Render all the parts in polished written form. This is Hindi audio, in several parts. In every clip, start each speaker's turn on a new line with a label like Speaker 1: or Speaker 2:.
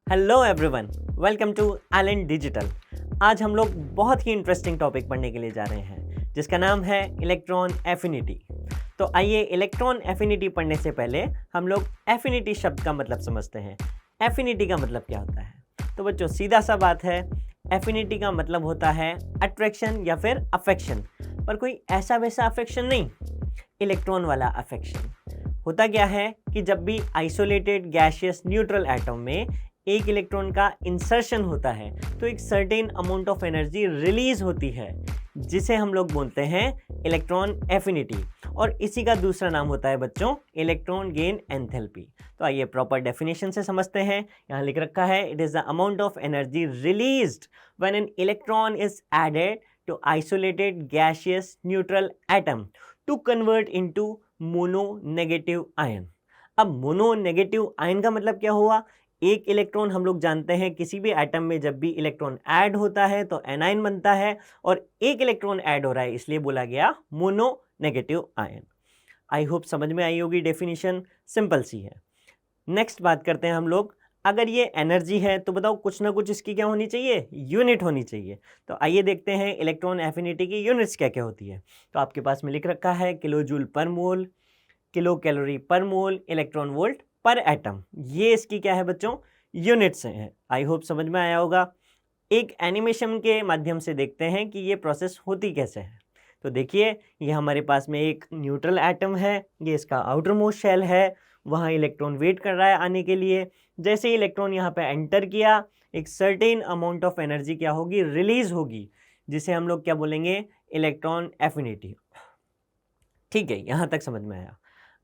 Speaker 1: Hello everyone, welcome to Allen digital. आज हम लोग बहुत ही इंटरेस्टिंग टॉपिक पढ़ने के लिए जा रहे हैं जिसका नाम है इलेक्ट्रॉन एफिनिटी। तो आइए इलेक्ट्रॉन एफिनिटी पढ़ने से पहले हम लोग एफिनिटी शब्द का मतलब समझते हैं। एफिनिटी का मतलब क्या होता है? तो बच्चों सीधा सा बात है, एफिनिटी का मतलब होता है अट्रैक्शन या फिर अफेक्शन, पर कोई ऐसा वैसा अफेक्शन नहीं, इलेक्ट्रॉन वाला अफेक्शन। होता क्या है कि जब भी आइसोलेटेड गैसियस न्यूट्रल एटम में एक इलेक्ट्रॉन का इंसर्शन होता है तो एक certain amount of energy release होती है जिसे हम लोग बोलते हैं इलेक्ट्रॉन एफिनिटी, और इसी का दूसरा नाम होता है बच्चों इलेक्ट्रॉन गेन एंथैल्पी। तो आइए प्रॉपर डेफिनेशन से समझते हैं। यहाँ लिख रखा है, it is the amount of energy released when an electron is added to isolated gaseous neutral atom to convert into mono negative ion. अब मोनो नेगेटिव आयन का मतलब क्या हुआ? एक इलेक्ट्रॉन, हम लोग जानते हैं किसी भी एटम में जब भी इलेक्ट्रॉन ऐड होता है तो एनायन बनता है, और एक इलेक्ट्रॉन ऐड हो रहा है इसलिए बोला गया mono negative ion. I hope समझ में आई होगी डेफिनेशन, सिंपल सी है। नेक्स्ट बात करते हैं हम लोग, अगर ये एनर्जी है तो बताओ कुछ ना कुछ इसकी क्या होनी चाहिए? यूनिट होनी चाहिए। तो आइए देखते हैं इलेक्ट्रॉन एफिनिटी की यूनिट्स क्या क्या होती है। तो आपके पास में लिख रखा है किलो जूल पर मोल, किलो कैलोरी पर मोल, इलेक्ट्रॉन वोल्ट पर एटम। ये इसकी क्या है बच्चों? यूनिट्स हैं। आई होप समझ में आया होगा। एक एनिमेशन के माध्यम से देखते हैं कि ये प्रोसेस होती कैसे है। तो देखिए, ये हमारे पास में एक न्यूट्रल एटम है, ये इसका आउटर मोस्ट शेल है, वहाँ इलेक्ट्रॉन वेट कर रहा है आने के लिए। जैसे ही इलेक्ट्रॉन यहाँ पे एंटर किया, एक सर्टेन अमाउंट ऑफ एनर्जी क्या होगी? रिलीज होगी, जिसे हम लोग क्या बोलेंगे? Electron affinity. ठीक है, यहाँ तक समझ में आया।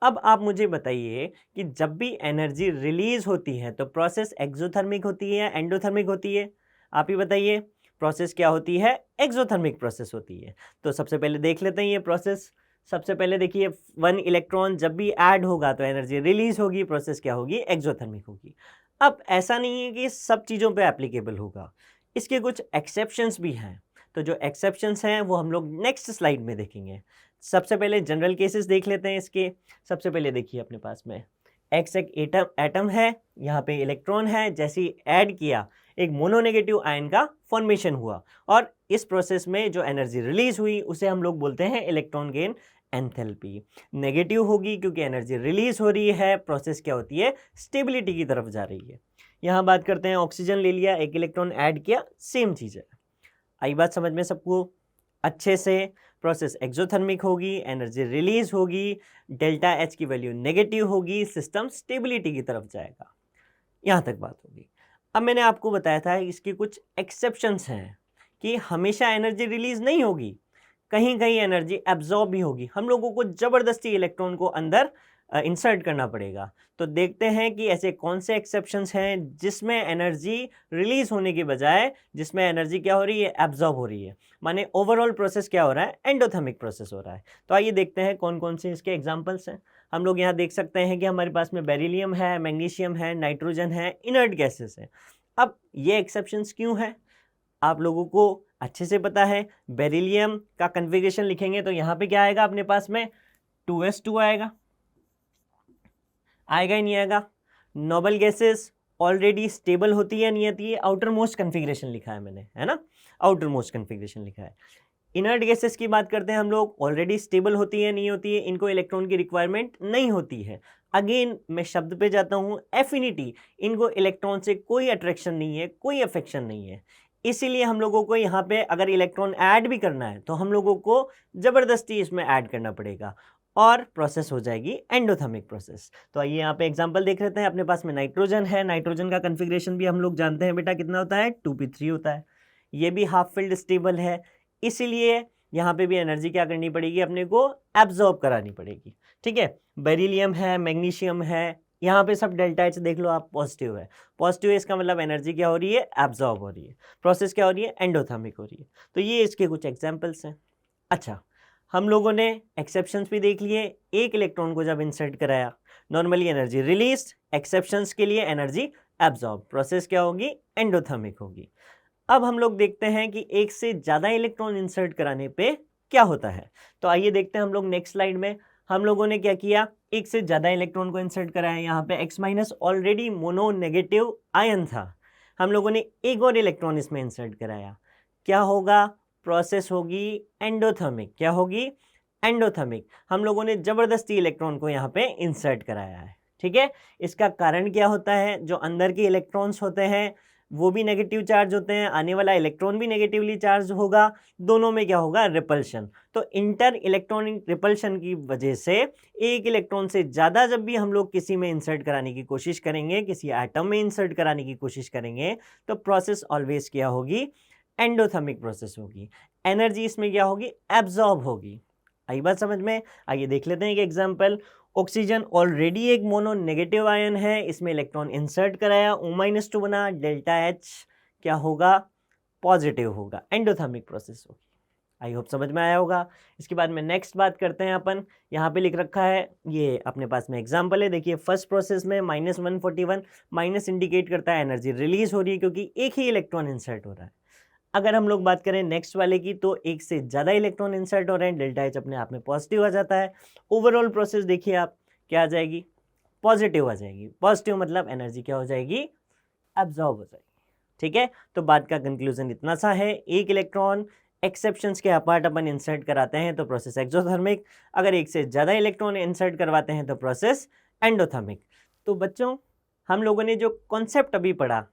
Speaker 1: अब आप मुझे बताइए कि जब भी एनर्जी रिलीज होती है तो प्रोसेस एक्सोथर्मिक होती है या एंडोथर्मिक होती है? आप ही बताइए, प्रोसेस क्या होती है? एक्सोथर्मिक प्रोसेस होती है। तो सबसे पहले देख लेते हैं ये प्रोसेस। सबसे पहले देखिए, वन इलेक्ट्रॉन जब भी ऐड होगा तो एनर्जी रिलीज होगी, प्रोसेस क्या होगी? एक्सोथर्मिक होगी। अब ऐसा नहीं है कि सब चीज़ों पे एप्लीकेबल होगा, इसके कुछ एक्सेप्शंस भी हैं। तो जो एक्सेप्शंस हैं वो हम लोग नेक्स्ट स्लाइड में देखेंगे। सबसे पहले जनरल केसेस देख लेते हैं इसके। सबसे पहले देखिए, अपने पास में एक्स एक एटम है, यहाँ पे इलेक्ट्रॉन है, जैसे ही ऐड किया एक मोनोनेगेटिव आयन का फॉर्मेशन हुआ, और इस प्रोसेस में जो एनर्जी रिलीज हुई उसे हम लोग बोलते हैं इलेक्ट्रॉन गेन एंथैल्पी। नेगेटिव होगी क्योंकि एनर्जी रिलीज हो रही है, प्रोसेस क्या होती है? स्टेबिलिटी की तरफ जा रही है। यहाँ बात करते हैं, ऑक्सीजन ले लिया, एक इलेक्ट्रॉन ऐड किया, सेम चीज़ है। आई बात समझ में सबको अच्छे से? प्रोसेस एक्सोथर्मिक होगी, एनर्जी रिलीज होगी, डेल्टा एच की वैल्यू नेगेटिव होगी, सिस्टम स्टेबिलिटी की तरफ जाएगा। यहाँ तक बात होगी। अब मैंने आपको बताया था इसके कुछ एक्सेप्शंस हैं कि हमेशा एनर्जी रिलीज नहीं होगी, कहीं कहीं एनर्जी एब्जॉर्ब भी होगी। हम लोगों को ज़बरदस्ती इलेक्ट्रॉन को अंदर इंसर्ट करना पड़ेगा। तो देखते हैं कि ऐसे कौन से एक्सेप्शंस हैं जिसमें एनर्जी रिलीज होने के बजाय, जिसमें एनर्जी क्या हो रही है? एब्जॉर्ब हो रही है। माने ओवरऑल प्रोसेस क्या हो रहा है? एंडोथर्मिक प्रोसेस हो रहा है। तो आइए देखते हैं कौन कौन से इसके एग्जाम्पल्स हैं। हम लोग यहाँ देख सकते हैं कि हमारे पास में बेरिलियम है, मैग्नीशियम है, नाइट्रोजन है, इनर्ट गैसेस है। अब ये एक्सेप्शंस क्यों है आप लोगों को अच्छे से पता है। बेरिलियम का कन्फिगरेशन लिखेंगे तो यहाँ पे क्या आएगा अपने पास में? 2s2 आएगा ही नहीं आएगा? नोबल गैसेस ऑलरेडी स्टेबल होती है, नहीं आती है? आउटर मोस्ट कन्फिग्रेशन लिखा है मैंने, है ना? आउटर मोस्ट कन्फिग्रेशन लिखा है। इनर्ट गैसेस की बात करते हैं हम लोग, ऑलरेडी स्टेबल होती है, नहीं होती है? इनको इलेक्ट्रॉन की रिक्वायरमेंट नहीं होती है। अगेन मैं शब्द पे जाता हूँ, एफिनिटी, इनको इलेक्ट्रॉन से कोई अट्रैक्शन नहीं है, कोई अफेक्शन नहीं है। इसीलिए हम लोगों को यहाँ पे अगर इलेक्ट्रॉन ऐड भी करना है तो हम लोगों को ज़बरदस्ती इसमें ऐड करना पड़ेगा, और प्रोसेस हो जाएगी एंडोथर्मिक प्रोसेस। तो आइए यहाँ पे एग्जांपल देख लेते हैं। अपने पास में नाइट्रोजन है, नाइट्रोजन का कन्फिग्रेशन भी हम लोग जानते हैं बेटा, कितना होता है? 2p3 होता है। ये भी हाफ फिल्ड स्टेबल है, इसीलिए यहाँ पे भी एनर्जी क्या करनी पड़ेगी? अपने को एब्जॉर्ब करानी पड़ेगी। ठीक है, बेरिलियम है, मैग्नीशियम है, यहाँ पे सब डेल्टा एच देख लो आप, पॉजिटिव है। पॉजिटिव है इसका मतलब एनर्जी क्या हो रही है? एब्जॉर्ब हो रही है, प्रोसेस क्या हो रही है? एंडोथर्मिक हो रही है। तो ये इसके कुछ एग्जाम्पल्स हैं। अच्छा, हम लोगों ने एक्सेप्शंस भी देख लिए। एक इलेक्ट्रॉन को जब इंसर्ट कराया, नॉर्मली एनर्जी रिलीज, एक्सेप्शंस के लिए एनर्जी एब्जॉर्ब, प्रोसेस क्या होगी? एंडोथर्मिक होगी। अब हम लोग देखते हैं कि एक से ज़्यादा इलेक्ट्रॉन इंसर्ट कराने पे क्या होता है। तो आइए देखते हैं हम लोग नेक्स्ट स्लाइड में। हम लोगों ने क्या किया, एक से ज़्यादा इलेक्ट्रॉन को इंसर्ट कराया। यहाँ पे X minus already mono negative ion था, हम लोगों ने एक और इलेक्ट्रॉन इसमें इंसर्ट कराया। क्या होगा, प्रोसेस होगी एंडोथर्मिक। क्या होगी, एंडोथर्मिक। हम लोगों ने ज़बरदस्ती इलेक्ट्रॉन को यहाँ पे इंसर्ट कराया है। ठीक है, इसका कारण क्या होता है, जो अंदर के इलेक्ट्रॉन्स होते हैं वो भी नेगेटिव चार्ज होते हैं, आने वाला इलेक्ट्रॉन भी नेगेटिवली चार्ज होगा, दोनों में क्या होगा, रिपल्शन। तो इंटर इलेक्ट्रॉनिक रिपल्शन की वजह से एक इलेक्ट्रॉन से ज़्यादा जब भी हम लोग किसी में इंसर्ट कराने की कोशिश करेंगे, किसी एटम में इंसर्ट कराने की कोशिश करेंगे, तो प्रोसेस ऑलवेज क्या होगी, एंडोथर्मिक प्रोसेस होगी। एनर्जी इसमें क्या होगी, एब्जॉर्ब होगी। आई बात समझ में। आइए देख लेते हैं एक एग्जाम्पल। ऑक्सीजन ऑलरेडी एक मोनो नेगेटिव आयन है, इसमें इलेक्ट्रॉन इंसर्ट कराया, O-2 बना, डेल्टा H क्या होगा, पॉजिटिव होगा, एंडोथर्मिक प्रोसेस होगी। आई होप समझ में आया होगा। इसके बाद में नेक्स्ट बात करते हैं अपन। यहाँ पे लिख रखा है, ये अपने पास में एग्जाम्पल है, देखिए फर्स्ट प्रोसेस में -141, माइनस इंडिकेट करता है एनर्जी रिलीज हो रही है क्योंकि एक ही इलेक्ट्रॉन इंसर्ट हो रहा है। अगर हम लोग बात करें नेक्स्ट वाले की, तो एक से ज़्यादा इलेक्ट्रॉन इंसर्ट हो रहे हैं, डेल्टा H अपने आप में पॉजिटिव आ जाता है। ओवरऑल प्रोसेस देखिए आप, क्या आ जाएगी, पॉजिटिव आ जाएगी। पॉजिटिव मतलब एनर्जी क्या हो जाएगी, एब्जॉर्ब हो जाएगी। ठीक है, तो बात का कंक्लूजन इतना सा है, एक इलेक्ट्रॉन एक्सेप्शंस के अपार्ट अपन इंसर्ट कराते हैं तो प्रोसेस एक्सोथर्मिक, अगर एक से ज़्यादा इलेक्ट्रॉन इंसर्ट करवाते हैं तो प्रोसेस एंडोथर्मिक। तो बच्चों, हम लोगों ने जो कॉन्सेप्ट अभी पढ़ा,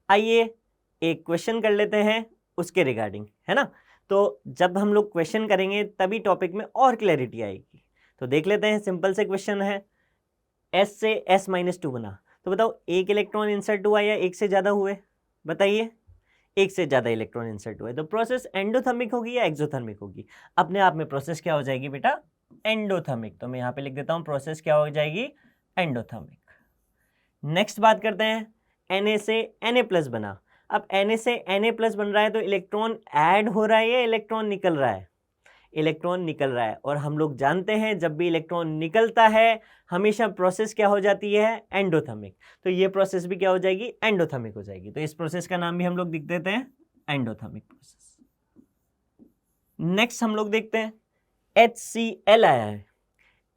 Speaker 1: आइए एक क्वेश्चन कर लेते हैं उसके रिगार्डिंग, है ना। तो जब हम लोग क्वेश्चन करेंगे तभी टॉपिक में और क्लैरिटी आएगी। तो देख लेते हैं, सिंपल से क्वेश्चन है, S से S-2 बना, तो बताओ एक इलेक्ट्रॉन इंसर्ट हुआ या एक से ज़्यादा हुए, बताइए। एक से ज़्यादा इलेक्ट्रॉन इंसर्ट हुए, तो प्रोसेस एंडोथर्मिक होगी या एक्सोथर्मिक होगी, अपने आप में प्रोसेस क्या हो जाएगी बेटा, एंडोथर्मिक। तो मैं यहाँ पे लिख देता हूँ, प्रोसेस क्या हो जाएगी, एंडोथर्मिक। नेक्स्ट बात करते हैं, Na से Na+ बना। अब Na से Na+ बन रहा है तो इलेक्ट्रॉन ऐड हो रहा है या इलेक्ट्रॉन निकल रहा है, इलेक्ट्रॉन निकल रहा है। और हम लोग जानते हैं जब भी इलेक्ट्रॉन निकलता है हमेशा प्रोसेस क्या हो जाती है, एंडोथर्मिक। तो ये प्रोसेस भी क्या हो जाएगी, एंडोथर्मिक हो जाएगी। तो इस प्रोसेस का नाम भी हम लोग लिख देते हैं एंडोथर्मिक प्रोसेस। नेक्स्ट हम लोग देखते हैं, HCl आया है।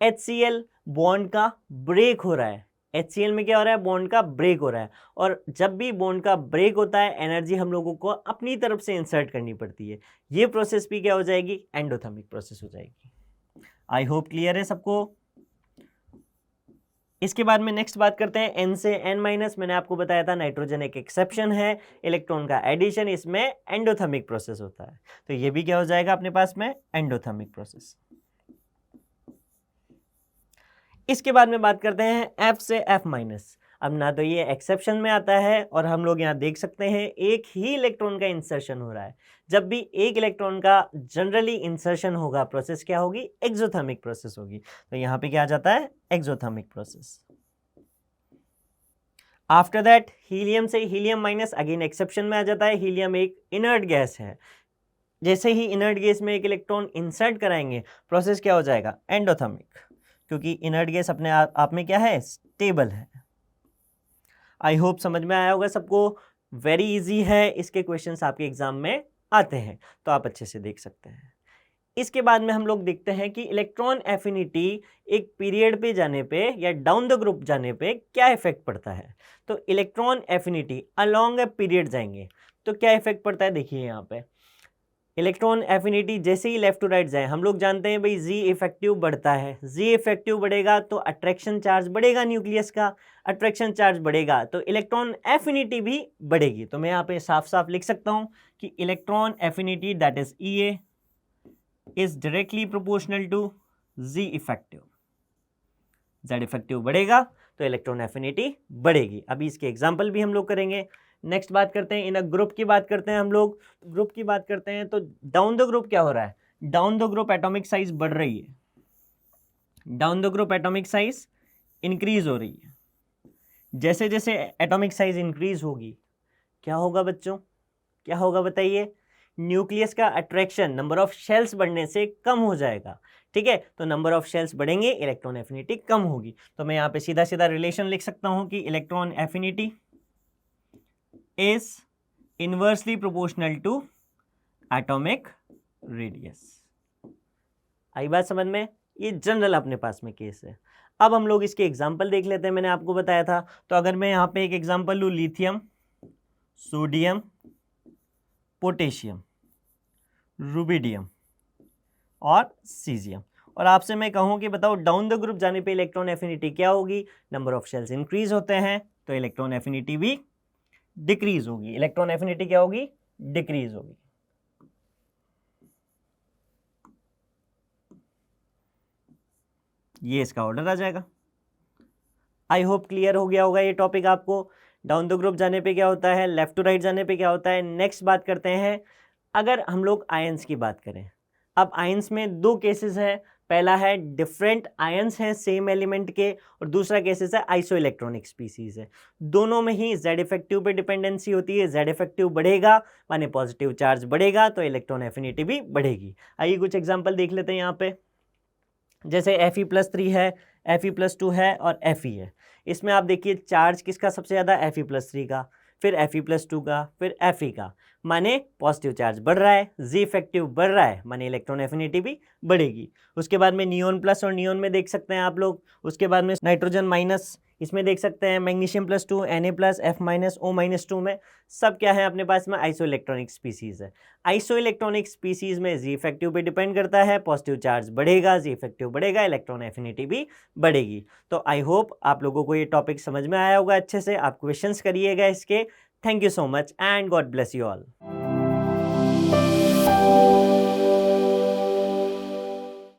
Speaker 1: HCl बॉन्ड का ब्रेक हो रहा है, HCl में क्या हो रहा है, बॉन्ड का ब्रेक हो रहा है। और जब भी बॉन्ड का ब्रेक होता है एनर्जी हम लोगों को अपनी तरफ से इंसर्ट करनी पड़ती है, ये प्रोसेस भी क्या हो जाएगी, एंडोथर्मिक प्रोसेस हो जाएगी। आई होप क्लियर है सबको। इसके बाद में नेक्स्ट बात करते हैं N से N-। मैंने आपको बताया था नाइट्रोजन एक एक्सेप्शन है, इलेक्ट्रॉन का एडिशन इसमें एंडोथर्मिक प्रोसेस होता है। तो ये भी क्या हो जाएगा अपने पास में, एंडोथर्मिक प्रोसेस। इसके बाद में बात करते हैं F से F-। अब ना तो ये एक्सेप्शन में आता है और हम लोग यहाँ देख सकते हैं एक ही इलेक्ट्रॉन का इंसर्शन हो रहा है। जब भी एक इलेक्ट्रॉन का जनरली इंसर्शन होगा प्रोसेस क्या होगी, एक्सोथर्मिक प्रोसेस होगी। तो यहाँ पे क्या आ जाता है, exothermic process. After that helium से He- अगेन एक्सेप्शन में आ जाता है। हीलियम एक इनर्ट गैस है, जैसे ही इनर्ट गैस में एक इलेक्ट्रॉन इंसर्ट कराएंगे प्रोसेस क्या हो जाएगा, एंडोथर्मिक, क्योंकि इनर्ट गैस अपने आप में क्या है, स्टेबल है। आई होप समझ में आया होगा सबको। वेरी इजी है, इसके क्वेश्चंस आपके एग्जाम में आते हैं तो आप अच्छे से देख सकते हैं। इसके बाद में हम लोग देखते हैं कि इलेक्ट्रॉन एफिनिटी एक पीरियड पे जाने पे या डाउन द ग्रुप जाने पे क्या इफेक्ट पड़ता है। तो electron affinity along a period जाएंगे तो क्या इफेक्ट पड़ता है, देखिए यहाँ पे इलेक्ट्रॉन एफिनिटी जैसे ही लेफ्ट टू राइट जाए, हम लोग जानते हैं भाई जी इफेक्टिव बढ़ता है, जी इफेक्टिव बढ़ेगा तो अट्रैक्शन चार्ज बढ़ेगा, न्यूक्लियस का अट्रैक्शन चार्ज बढ़ेगा तो इलेक्ट्रॉन एफिनिटी भी बढ़ेगी। तो मैं यहाँ पे साफ साफ लिख सकता हूँ कि electron affinity that is EA is directly proportional to Z effective. Z effective बढ़ेगा तो इलेक्ट्रॉन एफिनिटी बढ़ेगी। अभी इसके एग्जाम्पल भी हम लोग करेंगे। नेक्स्ट बात करते हैं, इन अ ग्रुप की बात करते हैं हम लोग। ग्रुप की बात करते हैं तो डाउन द ग्रुप क्या हो रहा है, down the group atomic size बढ़ रही है, down the group atomic size increase हो रही है। जैसे जैसे एटॉमिक साइज इंक्रीज होगी क्या होगा बच्चों, क्या होगा बताइए, न्यूक्लियस का अट्रैक्शन नंबर ऑफ शेल्स बढ़ने से कम हो जाएगा। ठीक है, तो नंबर ऑफ शेल्स बढ़ेंगे इलेक्ट्रॉन एफिनिटी कम होगी। तो मैं यहाँ पे सीधा सीधा रिलेशन लिख सकता हूँ कि electron affinity is inversely proportional to atomic radius। आई बात समझ में। ये जनरल अपने पास में केस है। अब हम लोग इसके एग्जाम्पल देख लेते हैं। मैंने आपको बताया था, तो अगर मैं यहाँ पे एक एग्जाम्पल लूँ, लिथियम, सोडियम, पोटेशियम, रुबिडियम और सीजियम, और आपसे मैं कहूँ कि बताओ डाउन द ग्रुप जाने पे इलेक्ट्रॉन एफिनिटी क्या होगी। नंबर ऑफ शेल्स इंक्रीज होते हैं तो इलेक्ट्रॉन एफिनिटी भी डिक्रीज होगी। इलेक्ट्रॉन एफिनिटी क्या होगी, डिक्रीज होगी। ये इसका ऑर्डर आ जाएगा। आई होप क्लियर हो गया होगा ये टॉपिक आपको। डाउन द ग्रुप जाने पे क्या होता है, लेफ्ट टू राइट जाने पे क्या होता है। नेक्स्ट बात करते हैं, अगर हम लोग आयंस की बात करें। अब आयंस में दो केसेस हैं। पहला है डिफरेंट आयंस हैं सेम एलिमेंट के, और दूसरा केसेस है आइसो इलेक्ट्रॉनिक स्पीसीज है। दोनों में ही जेड इफेक्टिव पे डिपेंडेंसी होती है। जेड इफेक्टिव बढ़ेगा माने पॉजिटिव चार्ज बढ़ेगा तो इलेक्ट्रॉन एफिनिटी भी बढ़ेगी। आइए कुछ एग्जांपल देख लेते हैं यहाँ पे। जैसे Fe+3 है, Fe+2 है और Fe है। इसमें आप देखिए चार्ज किसका सबसे ज़्यादा, Fe+3 का, फिर Fe+2 का, फिर Fe का, माने पॉजिटिव चार्ज बढ़ रहा है, जी इफेक्टिव बढ़ रहा है, माने इलेक्ट्रॉन एफिनिटी भी बढ़ेगी। उसके बाद में नियोन प्लस और नियोन में देख सकते हैं आप लोग। उसके बाद में नाइट्रोजन माइनस, इसमें देख सकते हैं मैग्नीशियम +2, Na+, F-, O-2 में सब क्या है अपने पास में, आइसो इलेक्ट्रॉनिक स्पीसीज है। आइसो इलेक्ट्रॉनिक स्पीसीज में जी इफेक्टिव पे डिपेंड करता है, पॉजिटिव चार्ज बढ़ेगा, जी इफेक्टिव बढ़ेगा, इलेक्ट्रॉन एफिनिटी भी बढ़ेगी। तो आई होप आप लोगों को ये टॉपिक समझ में आया होगा अच्छे से। आप क्वेश्चंस करिएगा इसके। Thank you so much and God bless you all.